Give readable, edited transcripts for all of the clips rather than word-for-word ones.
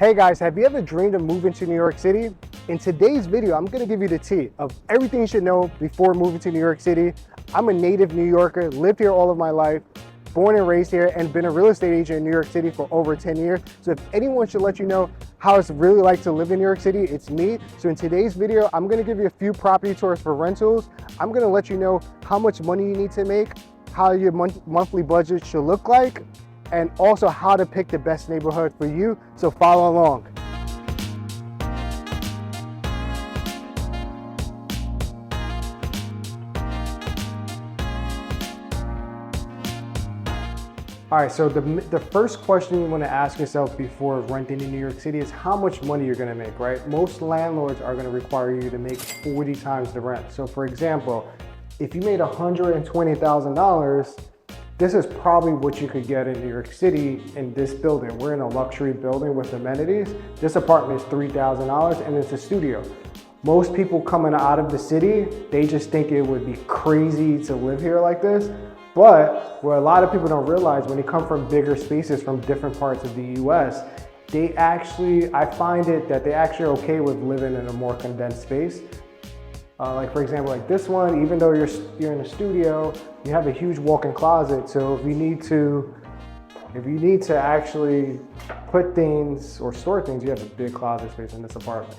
Hey guys, have you ever dreamed of moving to New York City? In today's video, I'm gonna give you the tea of everything you should know before moving to New York City. I'm a native New Yorker, lived here all of my life, born and raised here, and been a real estate agent in New York City for over 10 years. So if anyone should let you know how it's really like to live in New York City, it's me. So in today's video, I'm gonna give you a few property tours for rentals. I'm gonna let you know how much money you need to make, how your monthly budget should look like, and also how to pick the best neighborhood for you. So follow along. All right, so the first question you want to ask yourself before renting in New York City is how much money you're going to make, right? Most landlords are going to require you to make 40 times the rent. So for example, if you made $120,000, this is probably what you could get in New York City in this building. We're in a luxury building with amenities. This apartment is $3,000 and it's a studio. Most people coming out of the city, they just think it would be crazy to live here like this. But what a lot of people don't realize, when they come from bigger spaces from different parts of the US, I find it that they actually are okay with living in a more condensed space. Like for example, like this one, even though you're in a studio, you have a huge walk-in closet. So if you need to actually put things or store things, you have a big closet space in this apartment.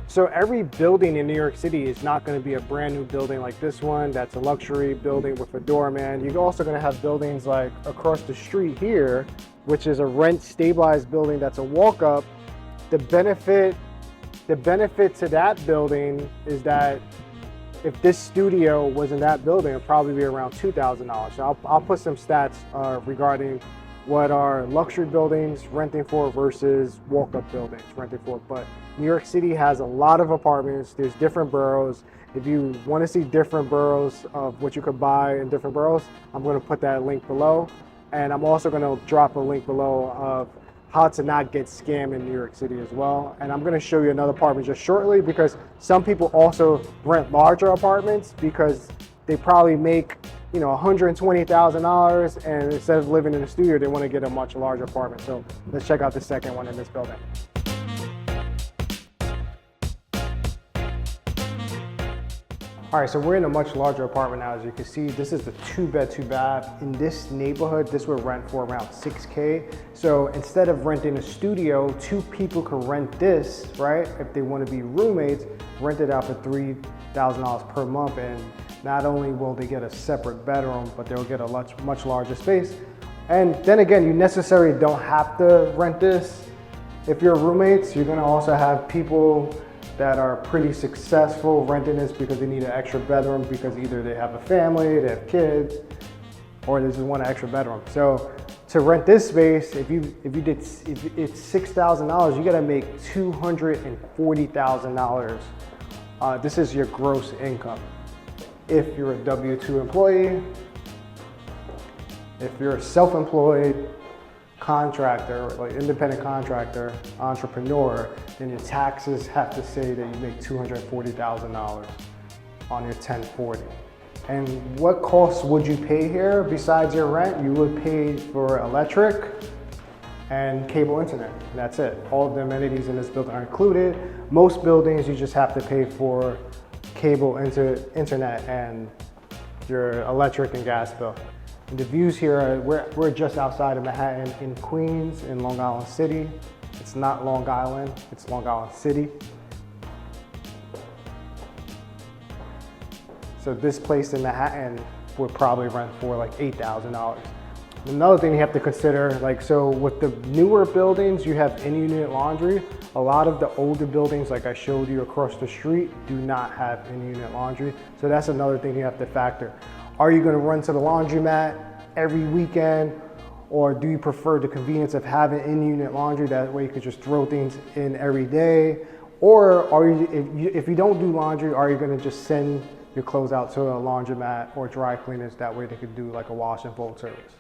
So every building in New York City is not going to be a brand new building like this one. That's a luxury building with a doorman. You're also going to have buildings like across the street here, which is a rent stabilized building that's a walk up. The benefit to that building is that if this studio was in that building, it'd probably be around $2,000. So I'll put some stats regarding what are luxury buildings renting for versus walk-up buildings renting for. But New York City has a lot of apartments. There's different boroughs. If you want to see different boroughs of what you could buy in different boroughs, I'm going to put that link below. And I'm also going to drop a link below of how to not get scammed in New York City as well. And I'm going to show you another apartment just shortly, because some people also rent larger apartments because they probably make, you know, $120,000, and instead of living in a studio, they want to get a much larger apartment. So let's check out the second one in this building. All right, so we're in a much larger apartment now. As you can see, this is the 2-bed, 2-bath. In this neighborhood, this would rent for around $6K. So instead of renting a studio, 2 people could rent this, right? If they want to be roommates, rent it out for $3,000 per month. And not only will they get a separate bedroom, but they'll get a much larger space. And then again, you necessarily don't have to rent this. If you're roommates, you're gonna also have people that are pretty successful renting this because they need an extra bedroom because either they have a family, they have kids, or they just want an extra bedroom. So to rent this space, if it's $6,000, you gotta make $240,000. This is your gross income. If you're a W-2 employee, if you're a self-employed contractor, like independent contractor, entrepreneur, then your taxes have to say that you make $240,000 on your 1040. And what costs would you pay here besides your rent? You would pay for electric and cable internet. And that's it. All of the amenities in this building are included. Most buildings, you just have to pay for cable internet and your electric and gas bill. And the views here, we're just outside of Manhattan in Queens, in Long Island City. It's not Long Island, it's Long Island City. So this place in Manhattan would probably rent for like $8,000. Another thing you have to consider, like, so with the newer buildings, you have in-unit laundry. A lot of the older buildings, like I showed you across the street, do not have in-unit laundry. So that's another thing you have to factor. Are you gonna run to the laundromat every weekend, or do you prefer the convenience of having in-unit laundry? That way you could just throw things in every day. Or are you, if you don't do laundry, are you gonna just send your clothes out to a laundromat or dry cleaners? That way they could do like a wash and fold service.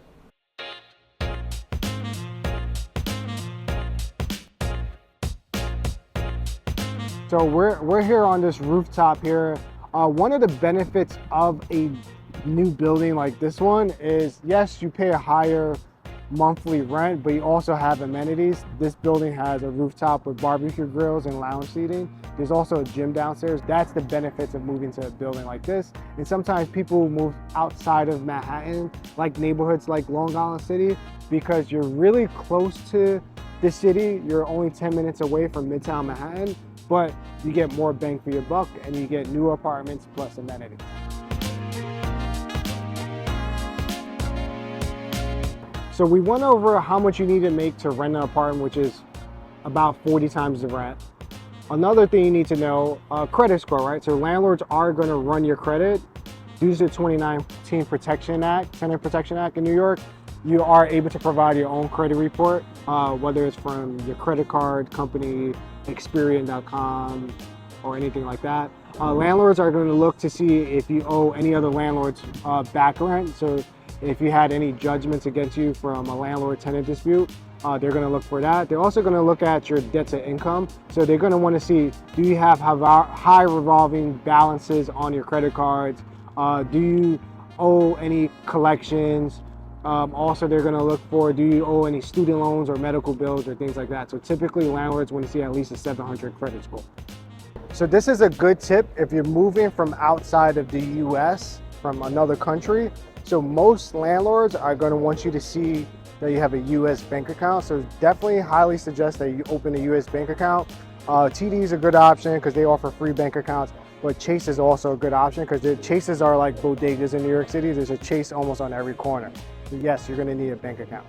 So we're here on this rooftop here. One of the benefits of a new building like this one is, yes, you pay a higher monthly rent, but you also have amenities. This building has a rooftop with barbecue grills and lounge seating. There's also a gym downstairs. That's the benefits of moving to a building like this. And sometimes people move outside of Manhattan, like neighborhoods like Long Island City, because you're really close to the city. You're only 10 minutes away from Midtown Manhattan, but you get more bang for your buck and you get new apartments plus amenities. So we went over how much you need to make to rent an apartment, which is about 40 times the rent. Another thing you need to know, credit score, right? So landlords are gonna run your credit. Due to the 2019 Protection Act, Tenant Protection Act in New York, you are able to provide your own credit report, whether it's from your credit card company, Experian.com, or anything like that. Landlords are gonna look to see if you owe any other landlords back rent. So if you had any judgments against you from a landlord-tenant dispute, they're going to look for that. They're also going to look at your debt to income. So they're going to want to see, do you have high revolving balances on your credit cards? Do you owe any collections? Also, they're going to look for, do you owe any student loans or medical bills or things like that? So typically landlords want to see at least a 700 credit score. So this is a good tip if you're moving from outside of the US, from another country. So most landlords are going to want you to see that you have a US bank account. So definitely highly suggest that you open a US bank account. TD is a good option because they offer free bank accounts, but Chase is also a good option because the Chases are like bodegas in New York City. There's a Chase almost on every corner. So yes, you're going to need a bank account.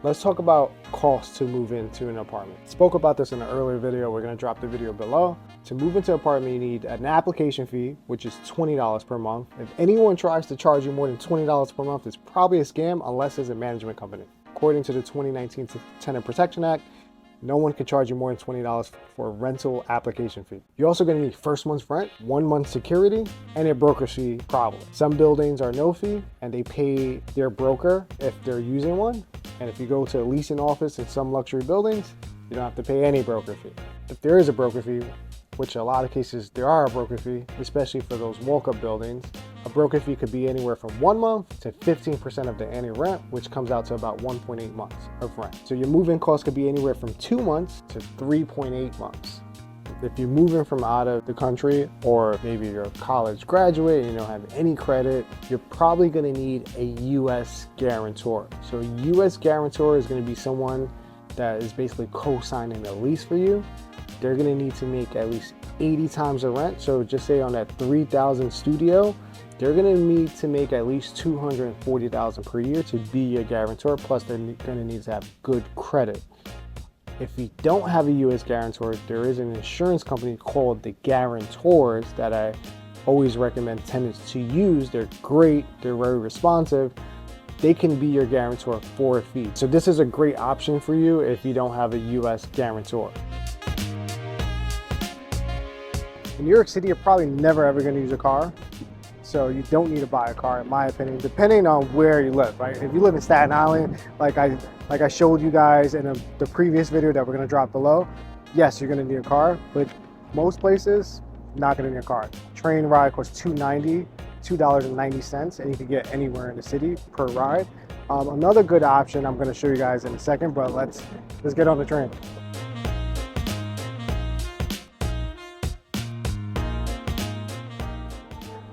Let's talk about costs to move into an apartment. Spoke about this in an earlier video. We're going to drop the video below. To move into an apartment, you need an application fee, which is $20 per month. If anyone tries to charge you more than $20 per month, it's probably a scam unless it's a management company. According to the 2019 Tenant Protection Act, no one can charge you more than $20 for a rental application fee. You're also going to need first month's rent, 1 month security, and a broker fee probably. Some buildings are no fee and they pay their broker if they're using one. And if you go to a leasing office in some luxury buildings, you don't have to pay any broker fee. If there is a broker fee, which a lot of cases there are a broker fee, especially for those walk-up buildings, a broker fee could be anywhere from 1 month to 15% of the annual rent, which comes out to about 1.8 months of rent. So your move-in cost could be anywhere from 2 months to 3.8 months. If you're moving from out of the country, or maybe you're a college graduate and you don't have any credit, you're probably gonna need a US guarantor. So a US guarantor is gonna be someone that is basically co-signing a lease for you. They're gonna need to make at least 80 times the rent. So just say on that 3,000 studio, they're gonna need to make at least $240,000 per year to be a guarantor. Plus they're gonna need to have good credit. If you don't have a US guarantor, there is an insurance company called the Guarantors that I always recommend tenants to use. They're great, they're very responsive. They can be your guarantor for a fee. So this is a great option for you if you don't have a US guarantor. In New York City, you're probably never ever gonna use a car. So you don't need to buy a car, in my opinion, depending on where you live, right? If you live in Staten Island, like I showed you guys in the previous video that we're gonna drop below, yes, you're gonna need a car, but most places, not gonna need a car. Train ride costs $2.90, and you can get anywhere in the city per ride. Another good option I'm gonna show you guys in a second, but let's get on the train.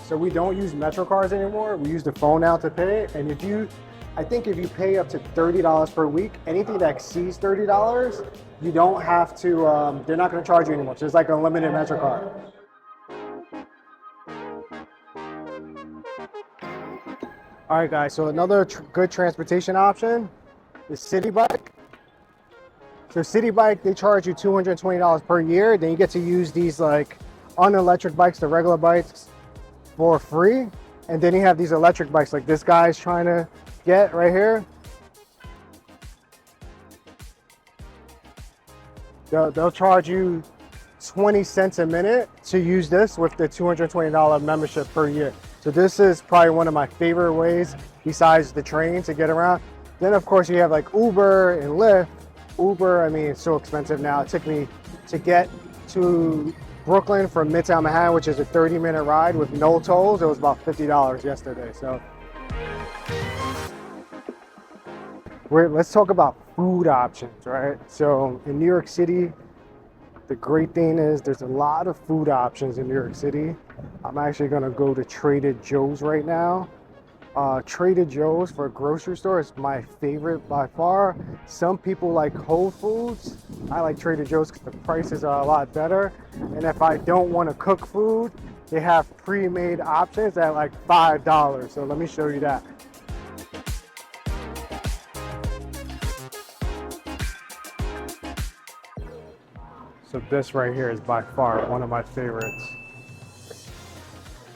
So we don't use Metro cards anymore. We use the phone now to pay. And I think if you pay up to $30 per week, anything that exceeds $30, you don't have to, they're not gonna charge you anymore. So it's like a limited Metro card. All right, guys, so another good transportation option is City Bike. So City Bike, they charge you $220 per year. Then you get to use these like unelectric bikes, the regular bikes, for free. And then you have these electric bikes like this guy's trying to get right here. They'll charge you 20 cents a minute to use this with the $220 membership per year. So this is probably one of my favorite ways besides the train to get around. Then of course you have like Uber and Lyft. Uber, I mean, it's so expensive now. It took me to get to Brooklyn from Midtown Manhattan, which is a 30-minute ride with no tolls, it was about $50 yesterday. So let's talk about food options, right? So in New York City, the great thing is there's a lot of food options in New York City. I'm actually gonna go to Trader Joe's right now. Trader Joe's for a grocery store is my favorite by far. Some people like Whole Foods. I like Trader Joe's because the prices are a lot better. And if I don't want to cook food, they have pre-made options at like $5. So let me show you that. So this right here is by far one of my favorites.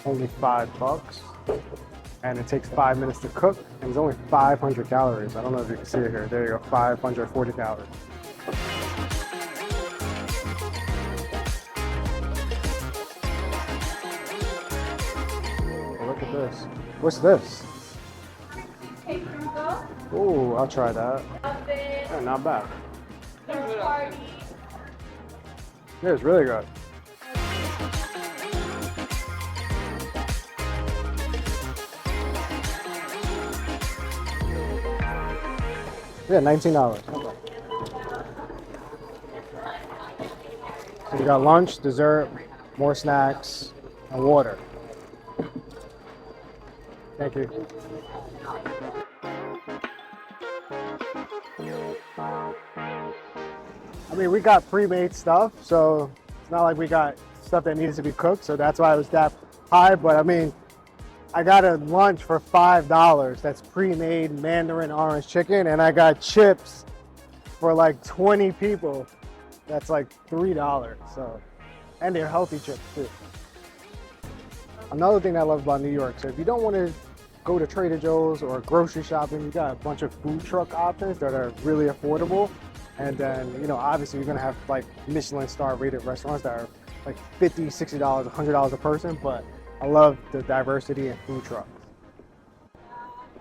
Only $5. And it takes 5 minutes to cook, and it's only 500 calories. I don't know if you can see it here. There you go, 540 calories. Oh, look at this. What's this? Oh, I'll try that. Yeah, not bad. Yeah, it's really good. Yeah, $19. Okay. So you got lunch, dessert, more snacks, and water. Thank you. I mean, we got pre-made stuff, so it's not like we got stuff that needs to be cooked, so that's why it was that high. But I mean, I got a lunch for $5 that's pre-made Mandarin orange chicken, and I got chips for like 20 people. That's like $3. So, and they're healthy chips too. Another thing I love about New York, so if you don't want to go to Trader Joe's or grocery shopping, you got a bunch of food truck options that are really affordable. And then, you know, obviously you're gonna have like Michelin star rated restaurants that are like $50, $60, $100 a person, but I love the diversity in food trucks.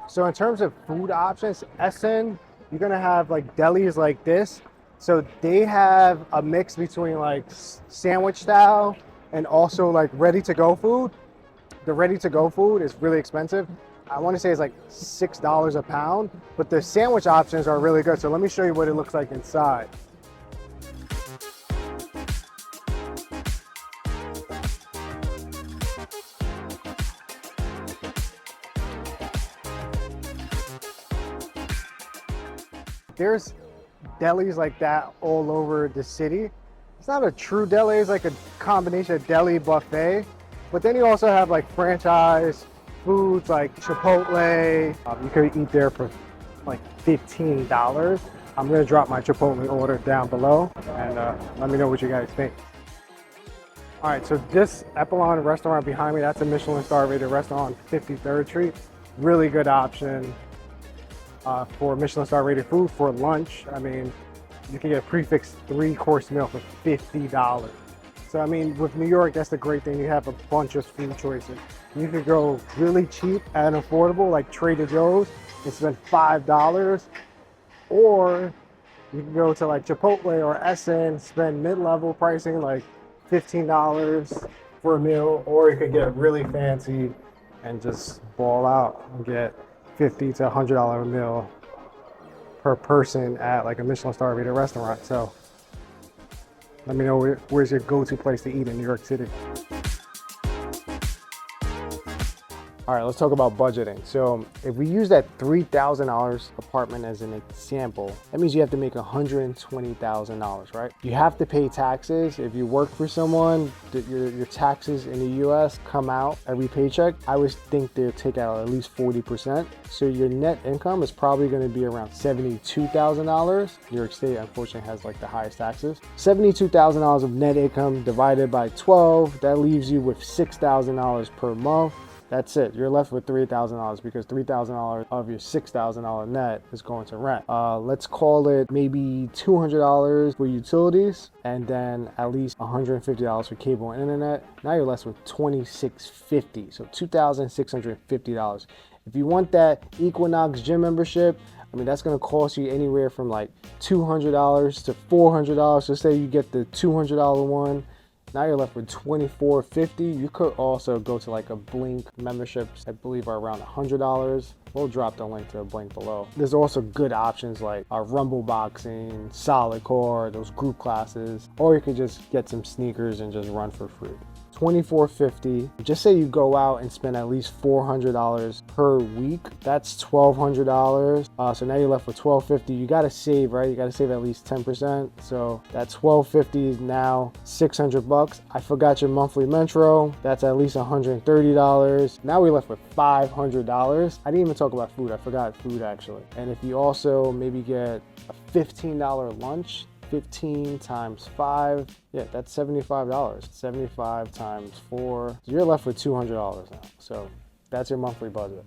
So in terms of food options, Essen, you're gonna have like delis like this. So they have a mix between like sandwich style and also like ready to go food. The ready to go food is really expensive. I want to say it's like $6 a pound, but the sandwich options are really good. So let me show you what it looks like inside. There's delis like that all over the city. It's not a true deli, it's like a combination of deli buffet. But then you also have like franchise foods like Chipotle. You could eat there for like $15. I'm gonna drop my Chipotle order down below and let me know what you guys think. All right, so this Epilon restaurant behind me, that's a Michelin star rated restaurant on 53rd Street. Really good option. For Michelin star rated food for lunch. I mean, you can get a prefix 3-course meal for $50. So I mean, with New York, that's the great thing. You have a bunch of food choices. You could go really cheap and affordable like Trader Joe's and spend $5, or you can go to like Chipotle or Essen, spend mid-level pricing like $15 for a meal, or you could get really fancy and just ball out and get $50 to $100 a meal per person at like a Michelin star rated restaurant. So let me know where's your go-to place to eat in New York City. All right, let's talk about budgeting. So if we use that $3,000 apartment as an example, that means you have to make $120,000, right? You have to pay taxes. If you work for someone, your taxes in the US come out every paycheck. I would think they'll take out at least 40%. So your net income is probably gonna be around $72,000. New York State, unfortunately, has like the highest taxes. $72,000 of net income divided by 12, that leaves you with $6,000 per month. That's it. You're left with $3,000 because $3,000 of your $6,000 net is going to rent. Let's call it maybe $200 for utilities and then at least $150 for cable and internet. Now you're left with $2,650. So $2,650. If you want that Equinox gym membership, I mean, that's gonna cost you anywhere from like $200 to $400. So say you get the $200 one, Now you're left with $24.50. You could also go to like a Blink memberships, I believe are around $100. We'll drop the link to Blink below. There's also good options like Rumble Boxing, Solid Core, those group classes, or you could just get some sneakers and just run for free. $24.50. Just say you go out and spend at least $400 per week. That's $1,200. So now you're left with $1,250. You got to save, right? You got to save at least 10%. So that $1,250 is now $600. I forgot your monthly metro. That's at least $130. Now we're left with $500. I didn't even talk about food. I forgot food actually. And if you also maybe get a $15 lunch, 15 times 5, yeah, that's $75. 75 times 4, so you're left with $200 now. So that's your monthly budget.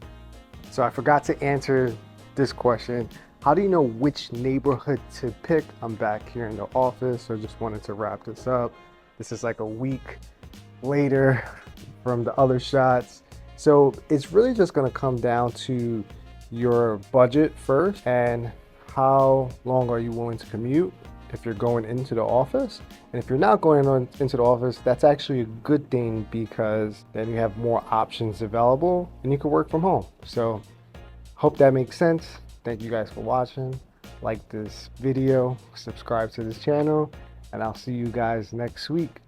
So I forgot to answer this question. How do you know which neighborhood to pick? I'm back here in the office, so just wanted to wrap this up. This is like a week later from the other shots. So it's really just gonna come down to your budget first and how long are you willing to commute if you're going into the office. And if you're not going into the office, that's actually a good thing because then you have more options available and you can work from home. So hope that makes sense. Thank you guys for watching. Like this video, subscribe to this channel, and I'll see you guys next week.